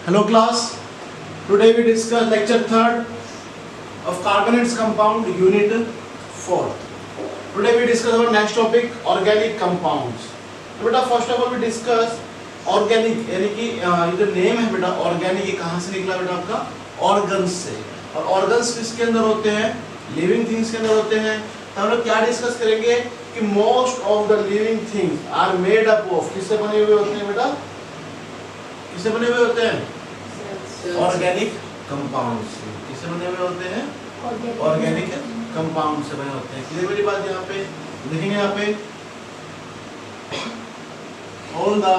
Hello class, today we discuss lecture 3rd of carbonates compound unit 4. Today we discuss our next topic organic compounds. तो बेटा first of all we discuss organic यानी कि ये जो name है बेटा organic ये कहाँ से निकला बेटा आपका organs से, और organs किसके अंदर होते हैं, living things के अंदर होते हैं। तो हम लोग क्या डिस्कस करेंगे कि most of the living things are made up of किससे बने हुए होते हैं बेटा, किससे बने हुए होते हैं, ऑर्गेनिक कंपाउंड से। किससे बने हुए होते हैं, ऑर्गेनिक कंपाउंड से बने होते हैं। क्लियर मेरी बात। यहाँ पे देखेंगे, यहाँ पे all the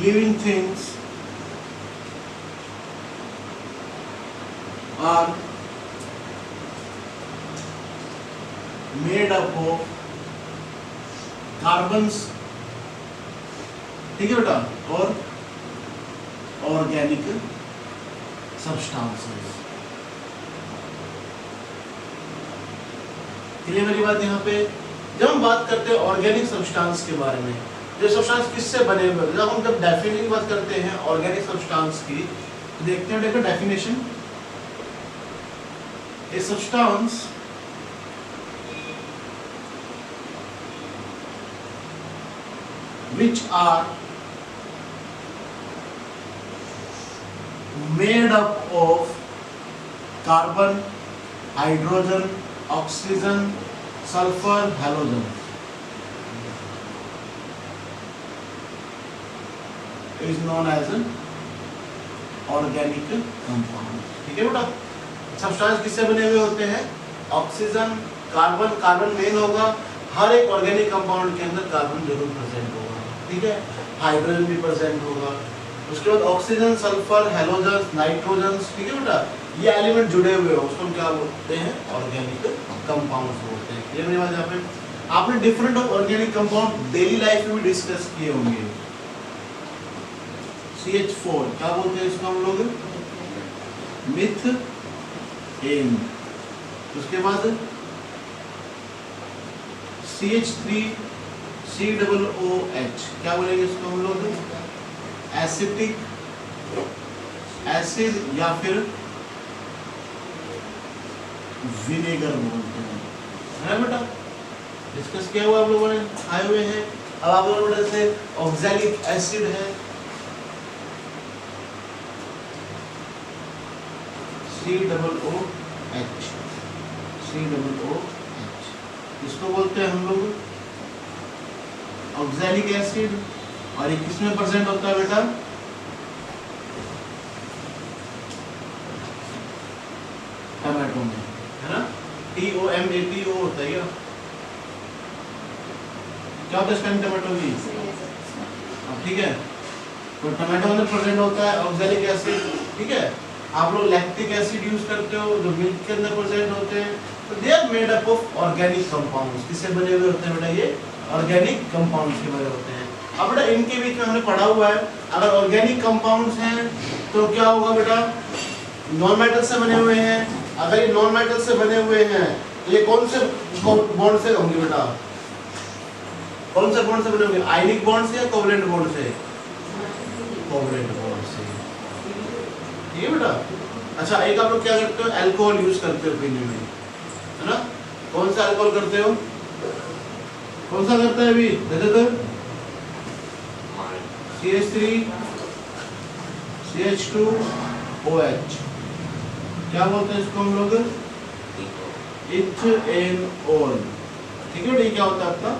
living things are made up of carbons, ठीक है बेटा, और ऑर्गेनिक सब्सटेंसेस। क्लियर मेरी बात। यहाँ पे जब हम बात करते हैं ऑर्गेनिक सब्सटेंस के बारे में, जो सब्सटेंस किससे बने हुए हैं, जब हम डेफिनेशन की बात करते हैं ऑर्गेनिक सब्सटेंस की, तो देखते हैं देखो definition. A substance which are made up of carbon, hydrogen, oxygen, sulfur, halogen is known as an organic compound। ठीक है बेटा। सब्सटेंस किससे बने हुए होते हैं, ऑक्सीजन, कार्बन, कार्बन मेन होगा, हर एक ऑर्गेनिक कंपाउंड के अंदर कार्बन जरूर प्रेजेंट होगा, ठीक है, हाइड्रोजन भी प्रेजेंट होगा, उसके बाद ऑक्सीजन, सल्फर, हैलोजन, नाइट्रोजन, ठीक है बेटा, ये एलिमेंट जुड़े हुए हो उसको हम क्या बोलते हैं, ऑर्गेनिक कंपाउंड्स बोलते हैं। ये मेरी बात। यहाँ पे आपने different of organic compound daily life में भी डिस्कस किए होंगे। CH4 क्या बोलते हैं इसको हम लोग, मीथेन। उसके बाद CH3 COOH क्या बोलेंगे इसको हम लोग, एसिटिक एसिड या फिर विनेगर बोलते हैं, है बेटा। डिस्कस किया हुआ आप लोगों ने, आए हुए हैं। अब आप लोगों ने से ऑक्सैलिक एसिड है, COOH, इसको बोलते हैं हम लोग ऑक्सैलिक एसिड। और ये किसमें प्रेजेंट होता है बेटा, टमाटो में, है ना। TOMATO होता है क्या होता है इसका, टमाटो की, ठीक है। तो टमाटो में प्रेजेंट होता है ऑक्सैलिक एसिड, ठीक है। आप लोग लैक्टिक एसिड यूज करते हो जो मिल्क के अंदर प्रेजेंट होते हैं। तो they are made up of organic compounds. किससे बने हुए होते हैं बेटा, ये ऑर्गेनिक कंपाउंड्स के बने होते हैं। अब बेटा इनके बीच में हमने पढ़ा हुआ है, अगर ऑर्गेनिक कंपाउंड्स हैं तो क्या होगा बेटा, नॉन मेटल से बने हुए हैं। अगर ये नॉन मेटल से बने हुए हैं तो ये कौन से बॉन्ड से होंगे बेटा, कौन से बॉन्ड से बने होंगे, आयनिक बॉन्ड से या कोवलेंट बॉन्ड से, कोवलेंट बॉन्ड से, ठीक है बेटा। अच्छा, एक आप लोग क्या करते हो, अल्कोहल यूज करते हो पीने में, है ना। कौन सा अल्कोहल करते हो, कौन सा करता है अभी, तो CH3 CH2OH क्या बोलते हैं इसको हम लोग, इथेनॉल, ठीक है। ये क्या होता है आपका,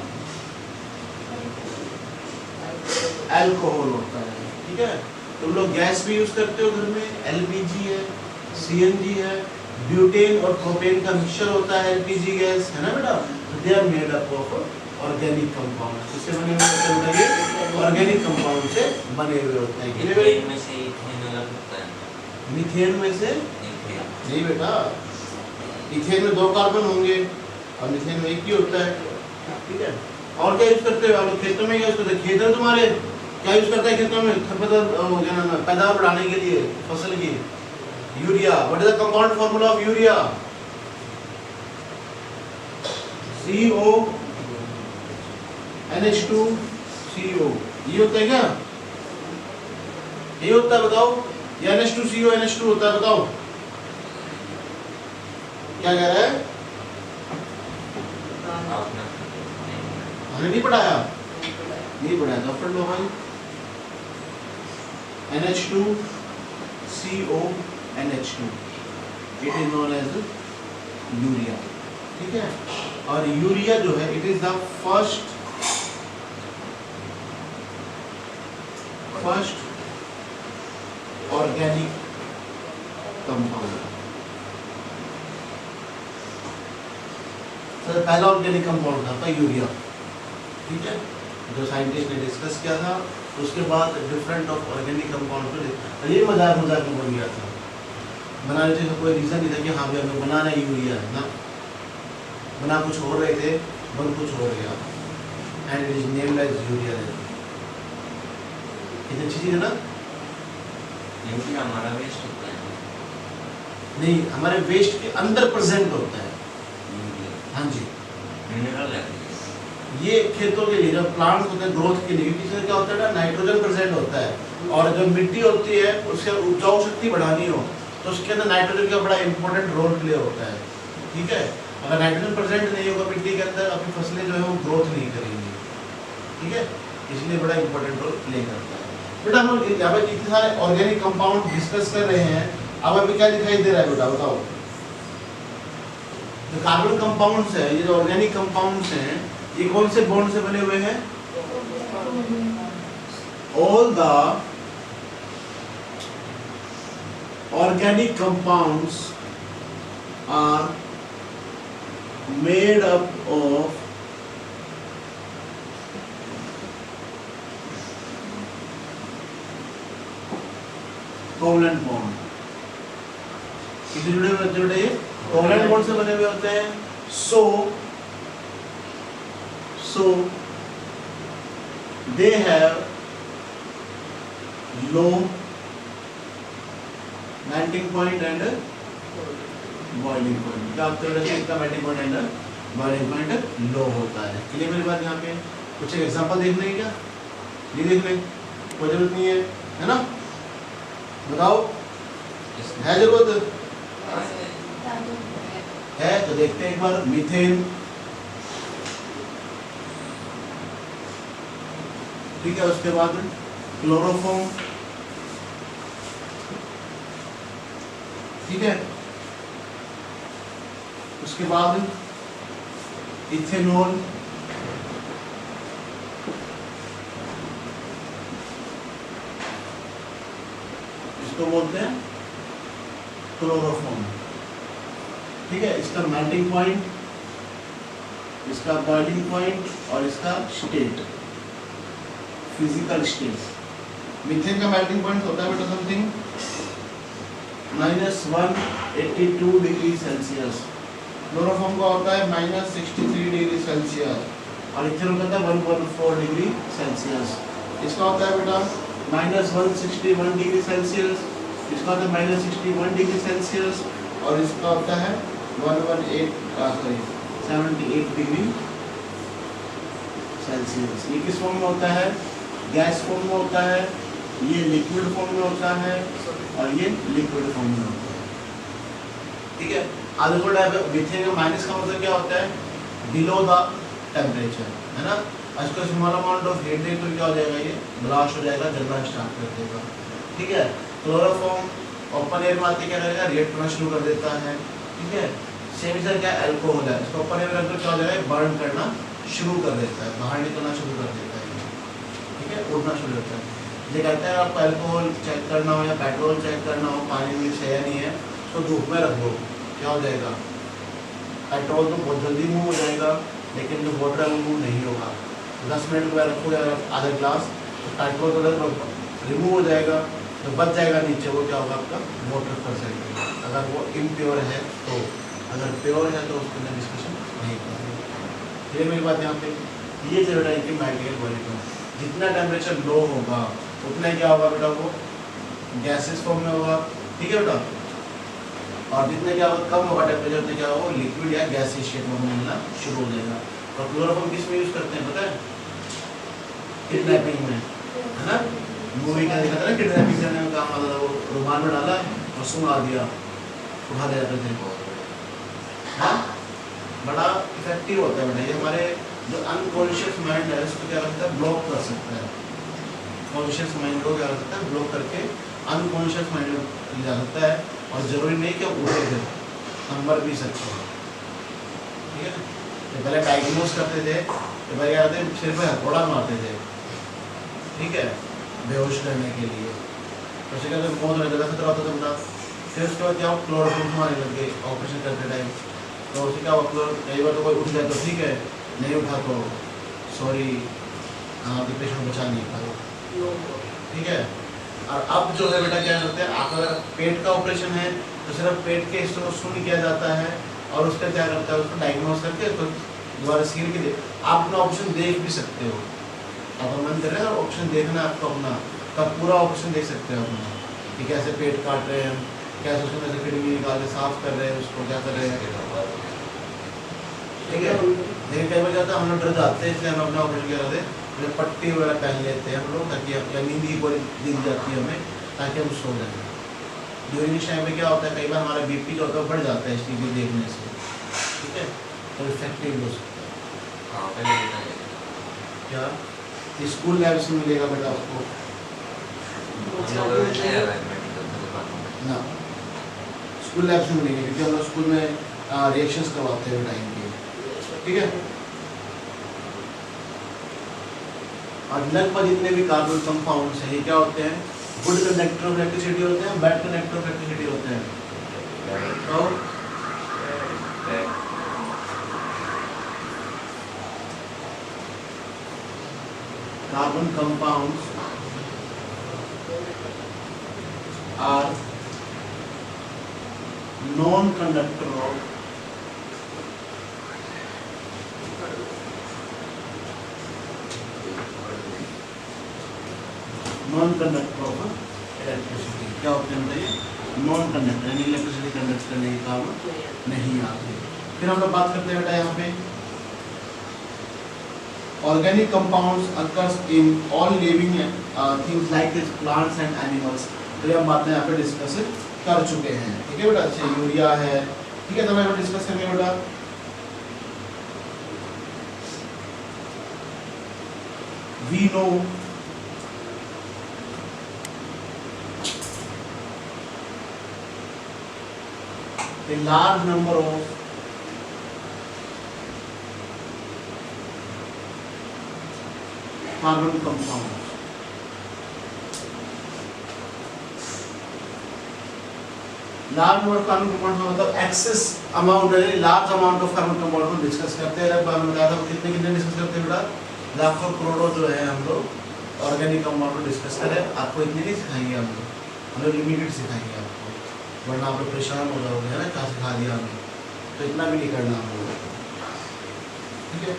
अल्कोहल होता है, ठीक है। तुम लोग गैस भी यूज करते हो घर में, LPG है, CNG है, ब्यूटेन और प्रोपेन का मिक्सचर होता है LPG गैस, है ना बेटा। They are made up of organic compound. किससे बने हुए होते हैं ये, ऑर्गेनिक कंपाउंड से बने हुए होते हैं। मीथेन में से इथेन अलग होता है, मीथेन में से नहीं बेटा, इथेन में 2 कार्बन होंगे और मीथेन में 1 ही होता है, ठीक है। और क्या यूज करते हो आप लोग, खेतों में क्या यूज करते हैं, खेत है तुम्हारे, क्या यूज करते हैं खेतों में, खरपतवार पैदावार बढ़ाने के लिए फसल की, urea. What is the compound formula of urea, CO NH2CO, ये होता है क्या, ये होता है बताओ, या NH2CO NH2 होता है बताओ, क्या कह रहा है? हमने नहीं पढ़ाया, नहीं पढ़ाया तो पढ़ लो भाई। NH2CO NH2 it is known as urea, ठीक है। और यूरिया जो है it is the first organic compound, sir पहला ऑर्गेनिक कंपाउंड था यूरिया, ठीक है, जो साइंटिस्ट ने डिस्कस किया था। उसके बाद डिफरेंट ऑफ ऑर्गेनिक कंपाउंड को ये मजाक में बन गया था, बनाने का कोई रीज़न नहीं था कि हाँ भाई हमें बनाना है यूरिया ना, बना कुछ हो रहे थे, बन कुछ हो गया, and it is named as urea. कितनी अच्छी चीज़ है ना। यूरिया हमारा वेस्ट होता है नहीं, हमारे वेस्ट के अंदर प्रेजेंट होता है यूरिया, हाँ जी, मिनरल है ये खेतों के लिए जब प्लांट्स होते हैं ग्रोथ के लिए, क्योंकि इसमें क्या होता है ना, नाइट्रोजन प्रेजेंट होता है, और जब मिट्टी होती है उससे उपजाऊ शक्ति बढ़ानी हो तो उसके अंदर नाइट्रोजन का बड़ा इंपॉर्टेंट रोल प्ले होता है, ठीक है। अगर नाइट्रोजन प्रेजेंट नहीं होगा मिट्टी के अंदर, अपनी फसलें जो है वो ग्रोथ नहीं करेंगी, ठीक है, इसलिए बड़ा इंपॉर्टेंट रोल प्ले करता है। बेटा हम लोग यहाँ पे इतने सारे ऑर्गेनिक कंपाउंड डिस्कस कर रहे हैं, अब अभी क्या दिखाई दे रहा है बेटा बताओ। जो कार्बन कंपाउंड्स है, ये जो ऑर्गेनिक कंपाउंड्स हैं, ये कौन से बॉन्ड से बने हुए हैं? All the organic compounds are made up of covalent bond। किससे जुड़े हुए होते हैं? covalent bond से बने हुए होते हैं। so they have low melting point and boiling point। क्या आपके वजह से इसका melting point and boiling point लो होता है। क्लियर मेरी बात? यहाँ पे कुछ एक एग्जांपल देखने हैं क्या? नहीं देखने कोई जरूरत नहीं है ना? बताओ, है जरूरत है तो देखते हैं एक बार। मीथेन, ठीक है, उसके बाद क्लोरोफॉर्म, ठीक है, उसके बाद इथेनॉल, इसको बोलते हैं क्लोरोफॉर्म, ठीक है। इसका मेल्टिंग पॉइंट, इसका बॉइलिंग पॉइंट और इसका स्टेट, फिजिकल स्टेट। मीथेन का मेल्टिंग पॉइंट होता है बेटा समथिंग -182 डिग्री सेल्सियस। क्लोरोफॉर्म का होता है -63 डिग्री सेल्सियस और इथेनॉल का होता है 114 डिग्री सेल्सियस। इसका होता है बेटा -161 डिग्री सेल्सियस, इसका होता है -61 डिग्री सेल्सियस और इसका होता है 78 डिग्री सेल्सियस। ये किस फॉर्म में होता है? गैस फॉर्म में होता है, ये लिक्विड फॉर्म में होता है और ये लिक्विड फॉर्म में होता है, ठीक है। अल्कोहल मीथेन का माइनस का मतलब क्या होता है? बिलो द टेम्परेचर, है ना। इसको स्मॉल अमाउंट ऑफ हीट दे तो क्या हो जाएगा? ये ब्लास्ट हो जाएगा, जलना स्टार्ट कर देगा, ठीक है। क्लोरोफॉर्म ओपन एयर में आते क्या करेगा? रिएक्ट करना शुरू कर देता है, ठीक है। सेम सर क्या अल्कोहल है, इसको ओपन एयर में रखकर क्या हो जाएगा? बर्न करना शुरू कर देता है, बाहर निकलना शुरू कर देता है, ठीक है, उड़ना शुरू होता है। ये कहते हैं आपको अल्कोहल चेक करना हो या पेट्रोल चेक करना हो, पानी में है या नहीं है, तो धूप में रख दो, क्या हो जाएगा? पेट्रोल तो बहुत जल्दी मूव हो जाएगा, लेकिन जो वाटर है वो मूव नहीं होगा। 10 मिनट के बाद रखोगे आधा ग्लास, तो पेट्रोल तो रिमूव हो जाएगा, तो बच जाएगा नीचे, वो क्या होगा? आपका वाटर परसेंट। अगर वो इम्प्योर है तो, अगर प्योर है तो उसके अंदर डिस्कशन नहीं करेंगे। ये मेरी बात यहाँ पे ये चल रहा है कि मेटेरियल बॉइलिंग, जितना टेम्परेचर लो होगा उतना क्या होगा बेटा? वो गैसेस फॉर्म में होगा, ठीक है बेटा। और जितने क्या होगा कम होगा टेम्परेचर, तो क्या होगा? लिक्विड या गैसेस शेप में मिलना शुरू हो जाएगा। और क्लोरोफॉर्म किस में यूज करते हैं पता है? किडनैपिंग में, है ना। मूवी का दिखा था ना, किडनैपिंग करने में काम आता था, वो रुमाल में डाला और सुंघा दिया, उठा ले जाते थे। हाँ, बड़ा इफेक्टिव होता है बेटा, ये हमारे जो अनकॉन्शियस माइंड है उसको क्या करता है, ब्लॉक कर सकता है। कॉन्शियस माइंड को क्या कर सकता है, ब्लॉक करके अनकॉन्शियस माइंड में ले जा सकता है, और ज़रूरी नहीं कि उड़े थे, नंबर भी सकते हैं, ठीक है ना। तो पहले डायग्नोस करते थे, तो पहले क्या करते सिर पे हथौड़ा मारते थे, ठीक है, बेहोश करने के लिए, तो उसे कहते मौत होने लगा, खतरा होता था बड़ा। फिर उसके बाद क्या क्लोरोफॉर्म मारने लग गए ऑपरेशन करते टाइम, तो उसे क्या हुआ, कई बार तो कोई उठ जाए तो ठीक है, नहीं उठा तो सॉरी, आपके पेशेंट बचा नहीं पाए, ठीक है। और अब जो है बेटा क्या करते हैं, आप अगर पेट का ऑपरेशन है तो सिर्फ पेट के हिस्से को शून्य किया जाता है, और उसका क्या करता है, उसको डायग्नोस करके उसको दोबारा सील के दे, आप अपना ऑपरेशन देख भी सकते हो, अगर मन कर रहे हैं ऑप्शन देखना है आपको अपना, तब पूरा ऑप्शन देख सकते हो अपना, कि कैसे पेट काट रहे हैं, कैसे उसमें से किडनी निकाल के साफ कर रहे हैं, उसको क्या कर रहे हैं, ठीक है। लेकिन कई बार जाता है हम लोग डर जाते हैं, इसलिए हम अपना ऑपरेशन क्या करते हैं, पट्टी वगैरह पहन लेते हैं हम लोग, ताकि या नींद की गोली दी जाती है हमें, ताकि हम सो जाएं। ड्यूरिंग इस टाइम में क्या होता है, कई बार हमारा बीपी जो होता है बढ़ जाता है इस टीवी देखने से, ठीक है, तो इफेक्टिव हो सकता है। कहाँ पे मिलता है? क्या स्कूल लैब्स में मिलेगा बेटा आपको हम लोग मिलते हैं मेडिकल दुकानों में ना, स्कूल लैब्स में मिलेंगे, क्योंकि हम लोग स्कूल में रिएक्शंस करवाते हैं टाइम के, ठीक है। और लगभग जितने भी कार्बन कंपाउंड्स हैं ये क्या होते हैं, गुड कंडक्टर ऑफ इलेक्ट्रिसिटी होते हैं, बैड कंडक्टर ऑफ इलेक्ट्रिसिटी होते हैं। तो carbon compounds are non conductor of non conductor of electricity. क्या होते हैं बताइए, नॉन कंडक्टर, यानी इलेक्ट्रिसिटी कंडक्ट करने के काम नहीं आते। फिर हम लोग बात करते हैं बेटा यहाँ पे organic compounds occurs in all living things like this plants and animals. तो ये हम बातें यहाँ पे डिस्कस कर चुके हैं, ठीक है बेटा। अच्छा यूरिया है, ठीक है, तो हम डिस्कस करेंगे बेटा we know a large number of carbon compounds large number of carbon compounds मतलब एक्सेस अमाउंट है, large amount of carbon compound को डिस्कस करते हैं। लगभग हमने बताया था कितने कितने डिस्कस करते हैं बेटा, लाखों करोड़ों जो है हम लोग ऑर्गेनिक कंपाउंड को डिस्कस करें। आपको इतने नहीं सिखाएंगे हम लोग लिमिटेड सिखाएंगे आपको, वरना आप लोग परेशान हो जाओगे है ना, क्या सिखा दिया हमने, तो इतना भी नहीं करना हम लोग, ठीक है।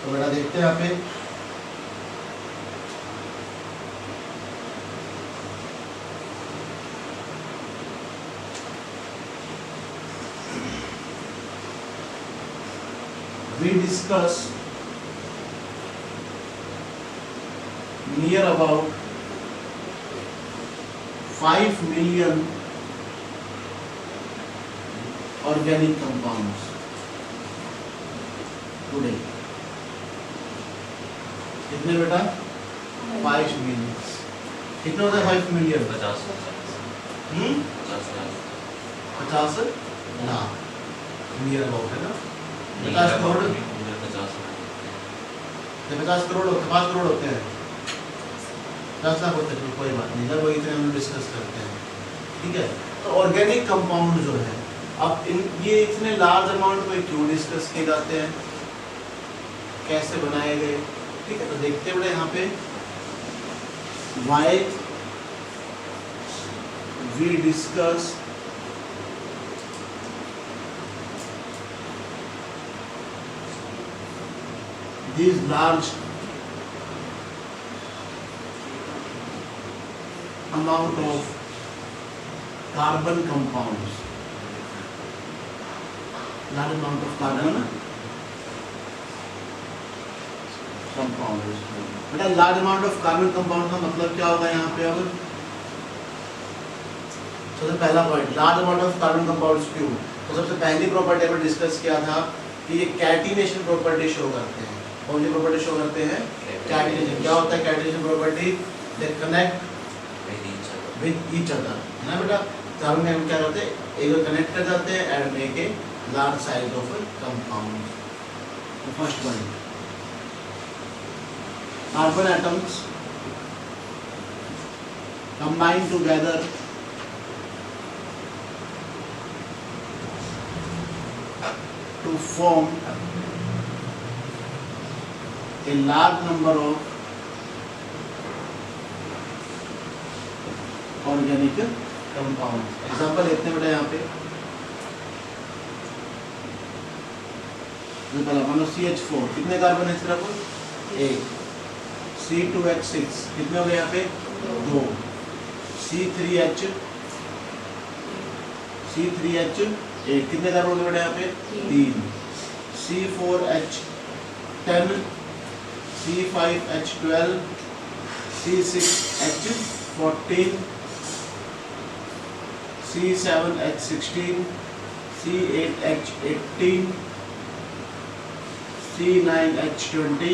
तो बेटा देखते हैं यहाँ पे we discuss near about 5 million organic compounds today. कितने बेटा 5 million, कितना होता है 5 million? 50 50 लाख नियर अबाउट है ना, 50 करोड़ 50 करोड़ 5 करोड़ होते हैं, 10 लाख होते हैं, कोई बात नहीं, जब वही इतने हम डिस्कस करते हैं, ठीक है। तो ऑर्गेनिक कंपाउंड जो है, अब ये इतने लार्ज अमाउंट में क्यों डिस्कस किए जाते हैं, कैसे बनाए गए, ठीक है। तो देखते हैं यहाँ पे why we discuss these large amount of carbon compounds, large amount of carbon compounds, बेटा large amount of carbon compound का मतलब क्या होगा यहाँ पे? अब सबसे पहला point, large amount of carbon compounds क्यों? तो सबसे पहली प्रॉपर्टी हमने डिस्कस किया था कि ये कैटिनेशन प्रॉपर्टी शो करते हैं। कौन सी प्रॉपर्टी शो करते हैं? कैटिनेशन। क्या होता है catenation property? They connect with each other, है ना बेटा? कार्बन में क्या करते हैं? एक कनेक्ट कर जाते हैं and make a large size of A compound. First one, carbon atoms combine together to form a large number of organic compounds. Example लेते हैं बेटा यहाँ पे, पहला CH4 कितने कार्बन है सिर्फ? एक। C2H6 कितने हो गए यहाँ पे? 2। C3H एक कितने कार्बन हो गए बेटा यहाँ पे? 3। C4H10, C5H12, C6H14, C7H16, C8H18, C9H20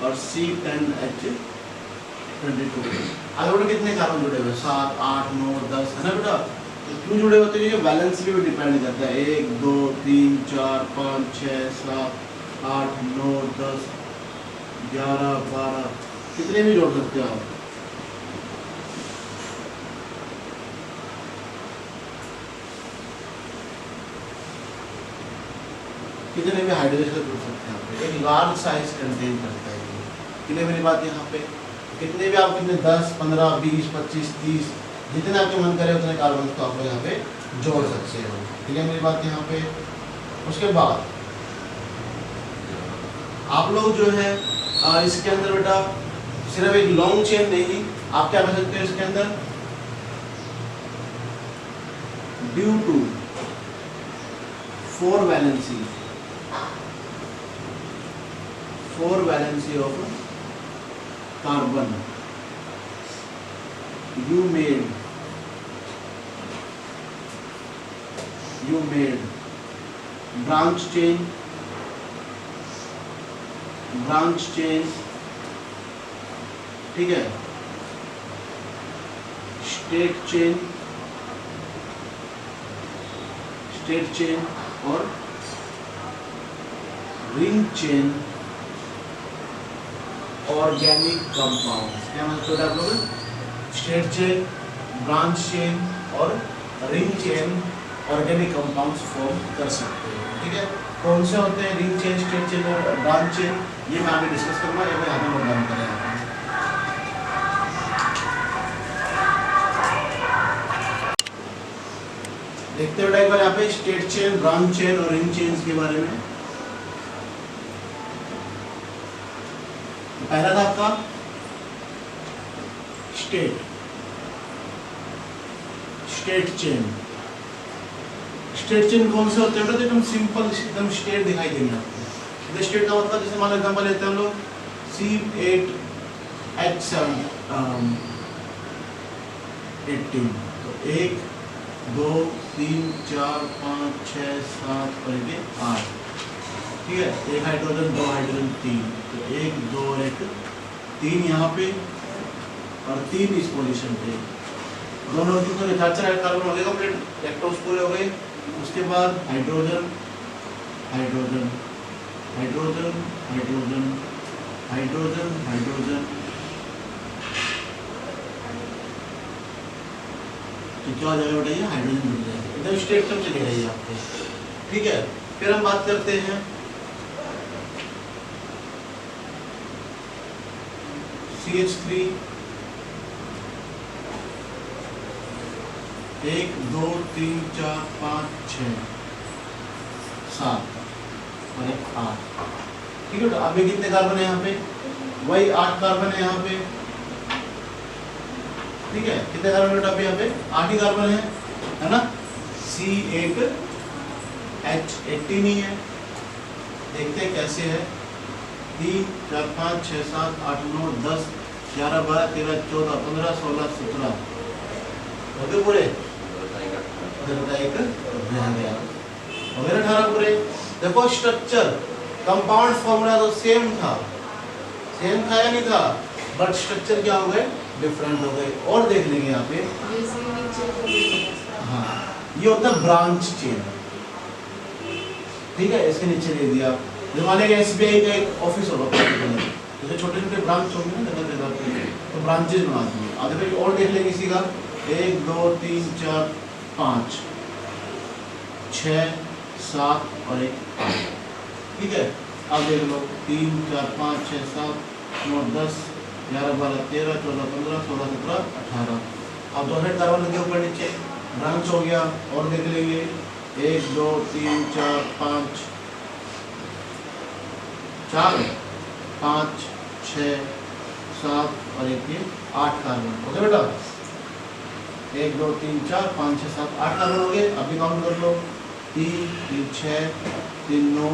और C10H22। आगे कितने कार्बन जुड़े हुए? 7, 8, 9, 10, है ना बेटा? क्यों जुड़े होते हैं? वैलेंस भी डिपेंड करता है। 1, 2, 3, 4, 5, 6, 7, 8, 9, 10, 11, 12 कितने भी जोड़ सकते हो आप। कितने भी हाइड्रोजन से जुड़ सकते हैं। एक लार्ज साइज कंटेन करता है। कितने मेरी बात यहाँ पे? कितने भी आप कितने 10, 15, 20, 25, 30 जितने आपके मन करे उतने कार्बन को आप लोग यहाँ पे जोड़ सकते हो। ठीक है मेरी बात यहाँ पे? उसके बाद आप लोग जो है इसके अंदर बेटा सिर्फ एक लॉन्ग चेन नहीं, आप क्या कर सकते हो इसके अंदर? Due to 4 valency of carbon, you made branch chain, ठीक है, स्टेट चेन और रिंग चेन ऑर्गेनिक कंपाउंड्स। क्या मतलब आप लोग? स्टेट चेन, ब्रांच चेन और ring chain organic compounds form कर सकते हैं। ठीक है, कौन से होते हैं रिंग चेन, स्टेट चेन और ब्रांच चेन, ये मैं आगे डिस्कस करूंगा। ये मैं यहाँ पे नोट डाउन करें। देखते हो एक बार यहाँ पे स्टेट चेन, ब्रांच चेन और रिंग चेन्स के बारे में। पहला था आपका स्टेट चेन। स्टेट चेन कौन से होते हैं? तो एकदम सिंपल, एकदम स्टेट दिखाई देंगे आपको। स्टेट का मतलब जैसे मान लो एग्जांपल लेते हैं हम लोग C8H18, तो 1, 2, 3, 4, 5, 6, 7 और 8। ठीक है, एक हाइड्रोजन, 2 हाइड्रोजन, 3, तो 1, 2 और 1 3 यहाँ पे और 3 इस पोजीशन पे। दोनों की तो 4 कार्बन हो गए कंप्लीट, इलेक्ट्रॉन्स पूरे हो गए। उसके बाद hydrogen, hydrogen, hydrogen, hydrogen, hydrogen, hydrogen, तो क्या हो जाएगा बेटा? ये हाइड्रोजन मिल जाएगा। एकदम स्टेट में चली गई आपको। ठीक है, फिर हम बात करते हैं CH3, 1, 2, 3, 4, 5, 6, 7 और 8। ठीक है, तो अभी कितने कार्बन है यहाँ पे? वही 8 कार्बन है यहाँ पे। ठीक है, कितने कार्बन बेटा अभी यहाँ पे? 8 ही कार्बन है ना? C8H18 ही है। देखते हैं कैसे है। 3 4 5 6 7 8 9 10 11 12 13 14 15 16 17 हो गए पूरे। उधर एक रह गया, हो गए 18 पूरे। देखो स्ट्रक्चर कंपाउंड फॉर्मूला तो सेम था या नहीं था, बट स्ट्रक्चर क्या हो गए, डिफरेंट हो गए। और देख लेंगे यहाँ पे, हाँ ये होता है ब्रांच चेन, ठीक है। इसके नीचे दे दिया, मान लीजिए SBI का एक ऑफिस होगा, जैसे छोटे छोटे ब्रांच होंगे ना जगह जगह पे, तो ब्रांचेज बना दिए। आगे फिर और देख लेंगे इसी का, 1 2 3 4 5 6 7 और 1 8, ठीक है। अब देख लो 3 4 5 6 7 9 10 11 12 13 14 15 16 17 18। अब दो हेड कार्बन लगे ऊपर नीचे, ब्रांच हो गया। और देख लेंगे 1 2 3 4 5 4 5 6 7 और 1 8 कार्बन हो गए बेटा। 1 2 3 4 5 6 7 8 कार्बन हो गए। अभी काउंट कर लो, 3 3 6 3 9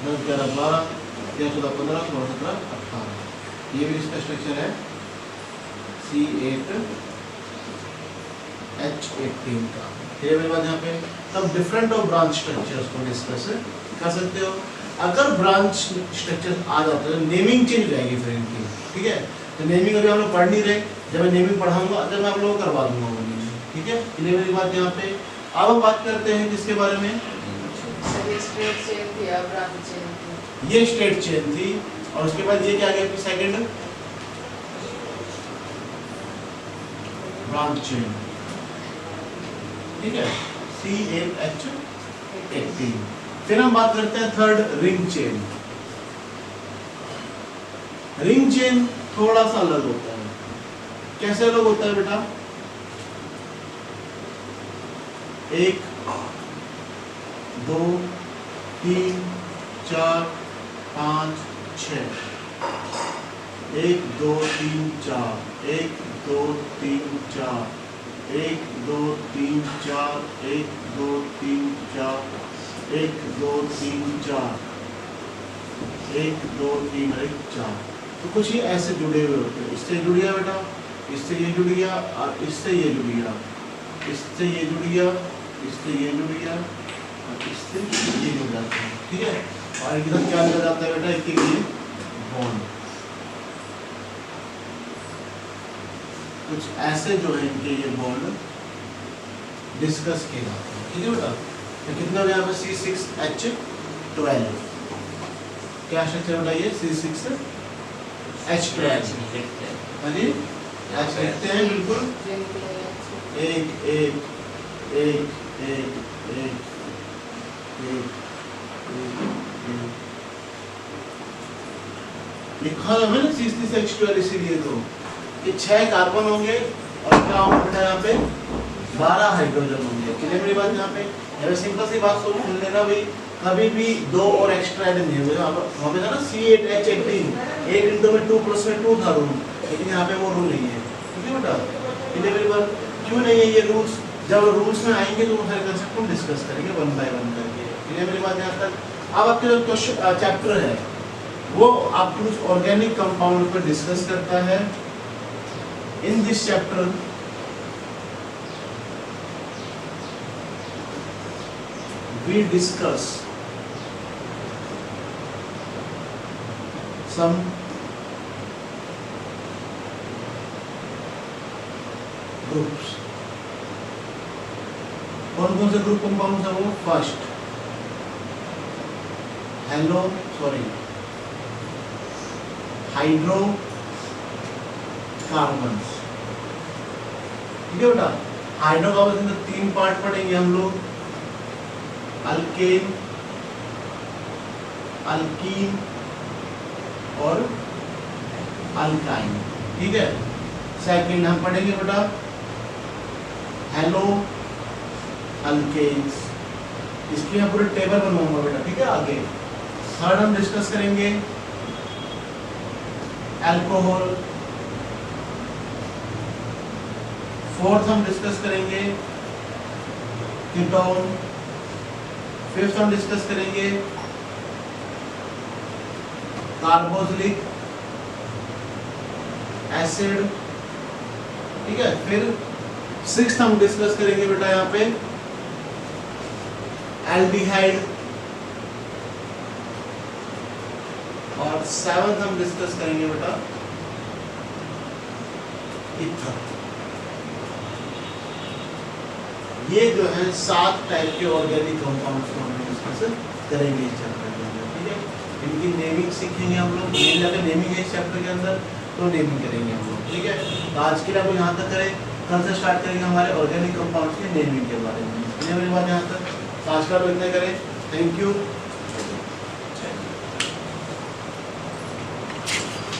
10 11 12 13 14 15 16 17 18। ये भी इसका स्ट्रक्चर है C8H18 का। फिर मेरे पास यहाँ पे तब डिफरेंट ऑफ ब्रांच स्ट्रक्चर्स को डिस्कस कर सकते हो। अगर ब्रांच स्ट्रक्चर आ जाता है नेमिंग चेंज हो जाएगी फिर इनकी, ठीक है। तो नेमिंग अभी हम लोग पढ़ नहीं रहे, जब मैं नेमिंग पढ़ाऊंगा जब मैं आप लोगों को करवा दूंगा वो नेमिंग, ठीक है। ये मेरी बात यहाँ पे। अब हम बात करते हैं किसके बारे में, ये स्टेट चेन थी, और उसके बाद ये क्या आ गया सेकंड ब्रांच चेन, ठीक है, C8H18। फिर हम बात करते हैं third ring chain. Ring chain थोड़ा सा अलग होता है। कैसे अलग होता है बेटा, 1 2 3 4 5 6 1 2 3 4 1 2 3 4 1 2 3 4 1 2 3 4 1 2 3 4 1 2 3 1 4। तो कुछ ही ऐसे जुड़े हुए होते हैं। इससे जुड़ गया बेटा, इससे ये जुड़ गया, और इससे ये जुड़ गया, इससे ये जुड़ गया, इससे ये जुड़ गया, और इससे ये जुड़ जाता है, ठीक है। और इधर क्या लगा जाता है बेटा, एक ये बॉन्ड। कुछ ऐसे जो है इनके ये बॉन्ड डिस्कस किए जाते हैं, ठीक है बेटा। तो कितना हो गया यहाँ पे C6H12, क्या स्ट्रक्चर बताइए, C6H12। हाँ जी, H लिखते हैं बिल्कुल, 1 1 1 1 1 लिखा है मैंने C6H12 इसीलिए तो ये 6 कार्बन होंगे और क्या होगा यहाँ पे 12 हाइड्रोजन होंगे। क्लियर मेरी बात यहाँ पे। अगर सिंपल सी बात सुन लेना भाई, कभी भी 2 और एक्स्ट्रा ऐड नहीं हुए। वहाँ पे था ना C8H18, 1 इंटू में 2 प्लस में 2 था रूल, लेकिन यहाँ पे वो रूल नहीं है, ठीक है बेटा। क्लियर मेरी बात, क्यों नहीं है ये रूल्स, जब रूल्स में आएंगे तो हर कंसेप्ट को डिस्कस करेंगे 1 बाय 1 करके। क्लियर मेरी बात यहाँ तक। अब आपके जो क्वेश्चन चैप्टर है वो आपके कुछ ऑर्गेनिक कंपाउंड पर डिस्कस करता है। In this chapter, we discuss some groups. कौन-कौन से ग्रुप कंपाउंड है वो? फर्स्ट हाइड्रो कार्बन्स, ठीक है बेटा। हाइड्रोकार्बन के 3 पार्ट पढ़ेंगे हम लोग, अल्केन, अल्कीन और अल्काइन, ठीक है। सेकंड हम पढ़ेंगे बेटा हेलो अल्केन्स, इसकी मैं पूरी टेबल बनवाऊंगा बेटा, ठीक है आगे। थर्ड हम डिस्कस करेंगे अल्कोहल। फोर्थ हम डिस्कस करेंगे कीटोन। फिफ्थ हम डिस्कस करेंगे कार्बोक्सिलिक एसिड, ठीक है। फिर 6th हम डिस्कस करेंगे बेटा यहाँ पे एल्डिहाइड, और 7th हम डिस्कस करेंगे बेटा ईथर। ये जो है 7 टाइप के ऑर्गेनिक कंपाउंड्स को हम डिस्कस करेंगे इस चैप्टर के अंदर, ठीक है। इनकी नेमिंग सीखेंगे हम लोग, मेन लगे नेमिंग है इस चैप्टर के अंदर, तो नेमिंग करेंगे हम लोग, ठीक है। तो आज के लिए आप यहाँ तक करें, कल से स्टार्ट करेंगे हमारे ऑर्गेनिक कंपाउंड्स के नेमिंग के बारे में। मेरी बात यहाँ तक, तो आज का तो इतना करें। Thank you.